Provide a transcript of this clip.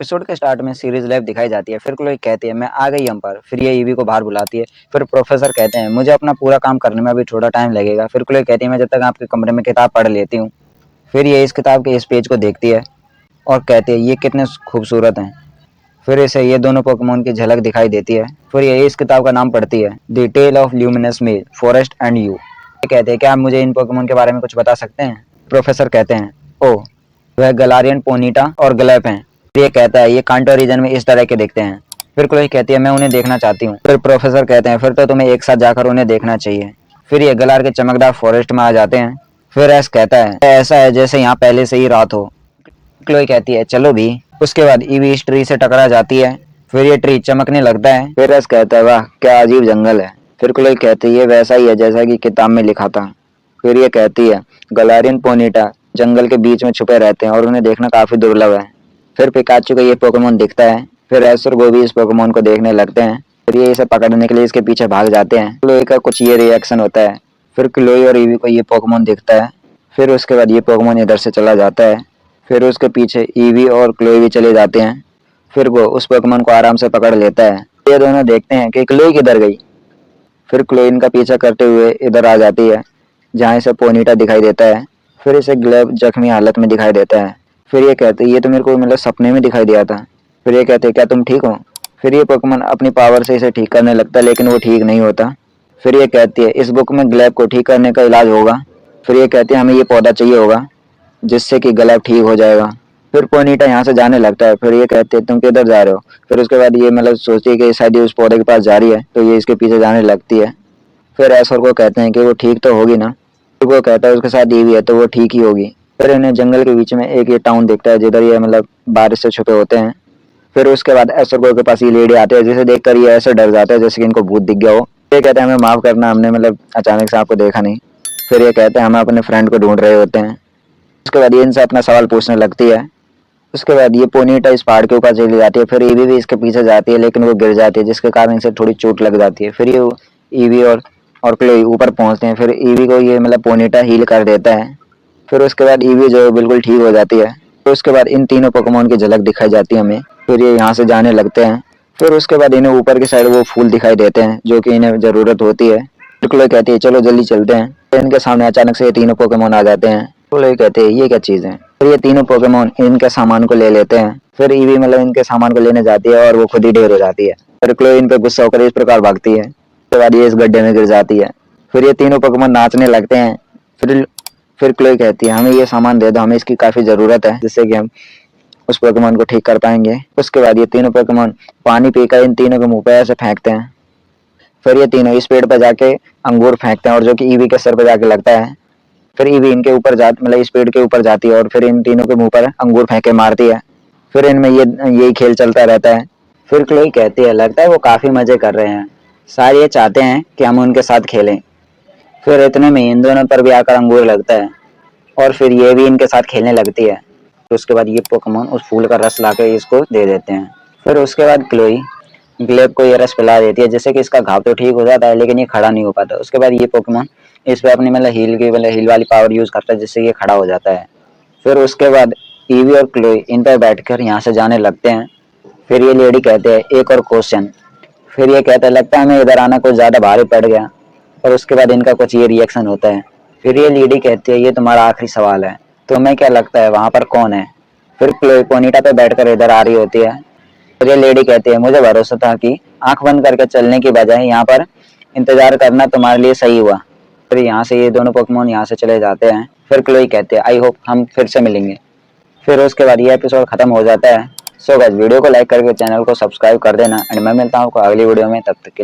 Episode के start में series live दिखाई जाती है। फिर क्लोई कहती है मैं आ गई हम पर। फिर ये ईवी को बाहर बुलाती है। फिर प्रोफेसर कहते हैं मुझे अपना पूरा काम करने में अभी थोड़ा टाइम लगेगा। फिर क्लोई कहती है मैं जब तक आपके कमरे में किताब पढ़ लेती हूँ। फिर ये इस किताब के इस पेज को देखती है और कहती है ये कितने खूबसूरत हैं। फिर इसे ये दोनों पोकेमोन की झलक दिखाई देती है। फिर ये इस किताब का नाम पढ़ती है द टेल ऑफ ल्यूमिनस मेज फॉरेस्ट एंड यू। कहते हैं क्या आप मुझे इन पोकेमोन के बारे में कुछ बता सकते हैं। प्रोफेसर कहते हैं ओह वह गलारियन, पोनीटा और ग्लैप हैं। ये कहता है ये कांटो रीजन में इस तरह के दिखते हैं। फिर क्लोई कहती है मैं उन्हें देखना चाहती हूँ। फिर प्रोफेसर कहते हैं फिर तो तुम्हें एक साथ जाकर उन्हें देखना चाहिए। फिर ये गलार के चमकदार फॉरेस्ट में आ जाते हैं। फिर एस कहता है ऐसा है जैसे यहाँ पहले से ही रात हो। क्लोई कहती है चलो भी। उसके बाद ईवी इस ट्री से टकरा जाती है। फिर ये ट्री चमकने लगता है। फिर एस कहता है वाह क्या अजीब जंगल है। फिर क्लोई कहती है ये वैसा ही है जैसा कि किताब में लिखा था। फिर ये कहती है गलारियन पोनीटा जंगल के बीच में छुपे रहते हैं और उन्हें देखना काफी दुर्लभ है। फिर पिकाचू का ये पोकेमोन दिखता है। फिर एस और गोभी इस पोकेमोन को देखने लगते हैं। फिर ये इसे पकड़ने के लिए इसके पीछे भाग जाते हैं। क्लोई का कुछ ये रिएक्शन होता है। फिर क्लोई और ईवी को ये पोकेमोन दिखता है। फिर उसके बाद ये पोकेमोन इधर से चला जाता है। फिर उसके पीछे ईवी और क्लोई भी चले जाते हैं। फिर वो उस पोकेमोन को आराम से पकड़ लेता है। ये दोनों देखते हैं कि क्लोई किधर गई। फिर क्लोई इनका पीछा करते हुए इधर आ जाती है जहाँ इसे पोनीटा दिखाई देता है। फिर इसे ग्लैब जख्मी हालत में दिखाई देता है। फिर ये कहते हैं ये तो मेरे को मतलब सपने में दिखाई दिया था। फिर ये कहते हैं क्या तुम ठीक हो। फिर ये पोकेमोन अपनी पावर से इसे ठीक करने लगता है लेकिन वो ठीक नहीं होता। फिर ये कहती है इस बुक में ग्लैब को ठीक करने का इलाज होगा। फिर ये कहती है हमें ये पौधा चाहिए होगा जिससे कि ग्लैब ठीक हो जाएगा। फिर पोनीटा यहाँ से जाने लगता है। फिर ये कहते हैं तुम किधर जा रहे हो। फिर उसके बाद ये मतलब सोचती है कि शायद ये उस पौधे के पास जा रही है तो ये इसके पीछे जाने लगती है। फिर ऐश्वर को कहते हैं कि वो ठीक तो होगी ना। फिर वो कहता है उसके साथ ईवी है तो वो ठीक ही होगी। फिर इन्हें जंगल के बीच में एक ये टाउन दिखता है जिधर ये मतलब बारिश से छुपे होते हैं। फिर उसके बाद ऐश्वर के पास ये लेडी आती है जिसे देखकर ये ऐसे डर जाता है जैसे कि इनको भूत दिख गया हो। ये कहते हैं हमें माफ करना हमने मतलब अचानक से आपको देखा नहीं। फिर ये कहते हैं हम अपने फ्रेंड को ढूंढ रहे होते हैं। उसके बाद ये इनसे अपना सवाल पूछने लगती है। उसके बाद ये पोनीटा इस पहाड़ के ऊपर चली जाती है। फिर ईवी भी इसके पीछे जाती है लेकिन वो गिर जाती है जिसके कारण इसे थोड़ी चोट लग जाती है। फिर ये ईवी और क्लोई ऊपर पहुंचते हैं। फिर ईवी को ये मतलब पोनीटा हील कर देता है। फिर उसके बाद ईवी जो है बिल्कुल ठीक हो जाती है। तो उसके बाद इन तीनों पोकेमोन की झलक दिखाई जाती है हमें। फिर ये यहाँ से जाने लगते हैं। फिर उसके बाद इन्हें ऊपर की साइड वो फूल दिखाई देते हैं जो कि इन्हें जरूरत होती है। फिर क्लोई कहती है चलो जल्दी चलते हैं। फिर इनके सामने अचानक से ये तीनों पोकेमोन आ जाते हैं। क्लोई कहते हैं ये क्या चीज है। फिर ये तीनों पोकेमोन इनके सामान को ले लेते हैं। फिर ईवी मतलब इनके सामान को लेने जाती है और वो खुद ही ढेर हो जाती है। फिर क्लोई इन पे गुस्सा होकर इस प्रकार भागती है। उसके बाद ये इस गड्ढे में गिर जाती है। फिर ये तीनों पोकेमोन नाचने लगते हैं। फिर क्लोई कहती है हमें ये सामान दे दो हमें इसकी काफी जरूरत है जिससे कि हम उस पोकेमोन को ठीक कर पाएंगे। उसके बाद ये तीनों पोकेमोन पानी पीकर इन तीनों के मुंह पे ऐसे फेंकते हैं। फिर ये तीनों इस पेड़ पर जाके अंगूर फेंकते हैं और जो कि ईवी के सर पे जाके लगता है। फिर ईवी इनके ऊपर मतलब इस पेड़ के ऊपर जाती है और फिर इन तीनों के मुंह पर अंगूर फेंके मारती है। फिर इनमें यही खेल चलता रहता है। फिर क्लोई कहती है लगता है वो काफी मजे कर रहे हैं शायद ये चाहते हैं कि हम उनके साथ खेलें। फिर इतने में इन दोनों पर भी आकर अंगूर लगता है और फिर ये भी इनके साथ खेलने लगती है। तो उसके बाद ये पोकेमोन उस फूल का रस लाकर इसको दे देते हैं। फिर उसके बाद क्लोई ग्लेब को ये रस पिला देती है जिससे कि इसका घाव तो ठीक हो जाता है लेकिन ये खड़ा नहीं हो पाता। उसके बाद ये पोकेमोन इस पे अपनी मतलब हील वाली पावर यूज करता है जिससे ये खड़ा हो जाता है। फिर उसके बाद ईवी और क्लोई इन पर बैठकर यहाँ से जाने लगते हैं। फिर ये लेडी कहते हैं एक और क्वेश्चन। फिर ये कहते हैं लगता है हमें इधर आना कुछ ज्यादा भारी पड़ गया। और उसके बाद इनका कुछ ये रिएक्शन होता है। फिर ये लेडी कहती है ये तुम्हारा आखिरी सवाल है तुम्हें क्या लगता है वहां पर कौन है। फिर क्लोई पोनीटा पे बैठकर इधर आ रही होती है। फिर ये लेडी कहती है मुझे भरोसा था कि आंख बंद करके चलने की बजाय यहाँ पर इंतजार करना तुम्हारे लिए सही हुआ। फिर यहाँ से ये दोनों पोकेमोन यहाँ से चले जाते हैं। फिर क्लोई कहते हैं आई होप हम फिर से मिलेंगे। फिर उसके बाद ये एपिसोड खत्म हो जाता है। सो गाइस वीडियो को लाइक करके चैनल को सब्सक्राइब कर देना एंड मैं मिलता हूँ अगली वीडियो में। तब तक के लिए